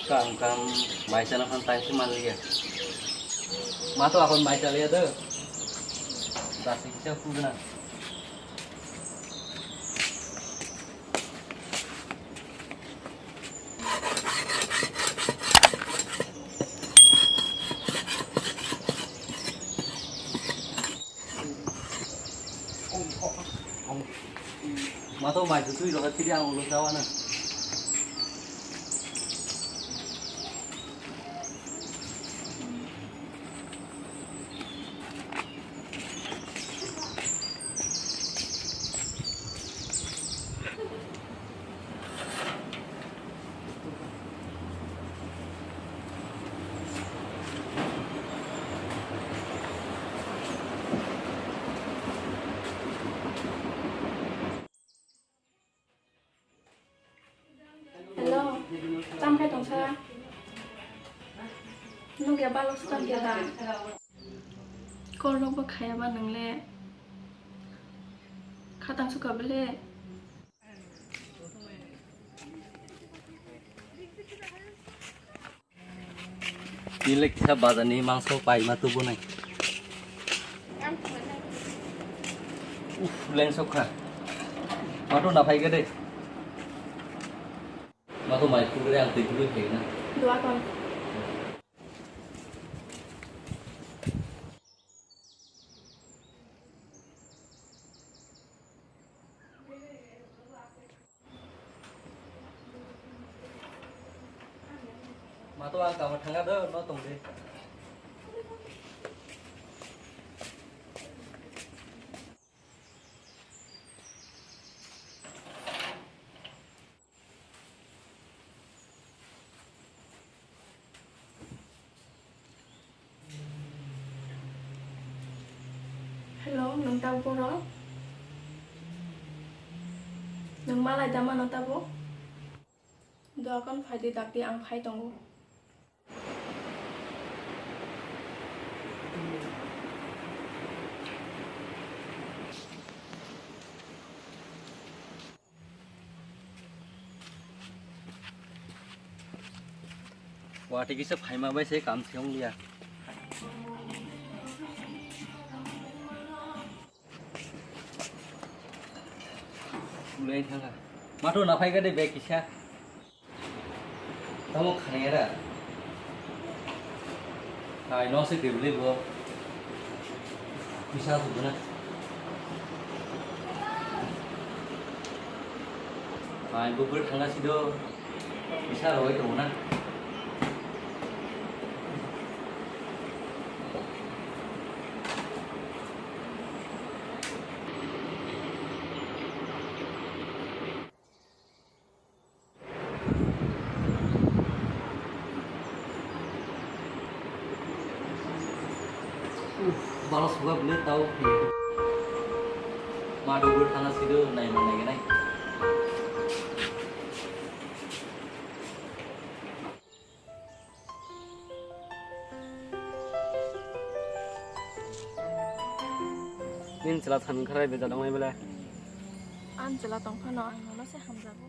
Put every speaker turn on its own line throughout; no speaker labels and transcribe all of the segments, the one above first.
Kam baca nak tay si Malia. Mato akon baca lihat tu. Tasik siapa pun Mato baca tu itu kecil yang ulun sawana.
Hello, Tam khai tổng sa. Nó kia ba lúc suka kia ta. Con lúc bác khai ba nâng lệ. Khá tăng suka bê.
Pilih kita badan ni mangso pai matu bunai. Lên sốc hả? Matu nak pai ke deh? Matu mai tu dia yang tidur ke na?
Dua con.
Matu ang kamu tengah dah, no tong deh.
Hello, nâng tao vô đó. Nâng má lại dama nâng tao vô. Dua con phải đi tapi ang khai tông.
Wah, tiki sep hai ma bai se kam siong dia. Lên thang à? Matu nak pai ke deh beg kisah. Kamu kaya dah. Hai, no se dibeli bo. Bisa tu mana? Hai, bubur tengah sido. Bisa roy tu mana? Balas gua beli tahu gitu. Madu gur tanah sido naik mana naik. Nin celat ham kerai beda dong bela.
An celat tong pha no ang nó sẽ ham jago.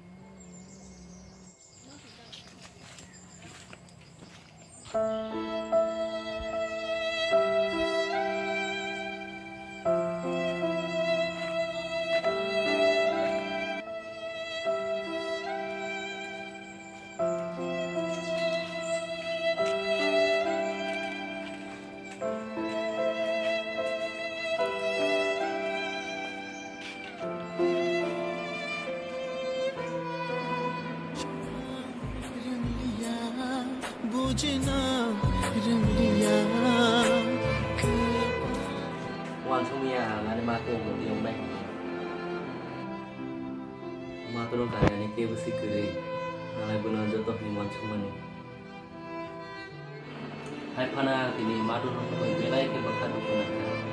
Wan sumia ngane matu mo tiong bai. Matu dong kaya ni ke besi kere. Nalai benar jotoh ni wan sumani. Hai pana tini matu dong belai ke bakal dukun.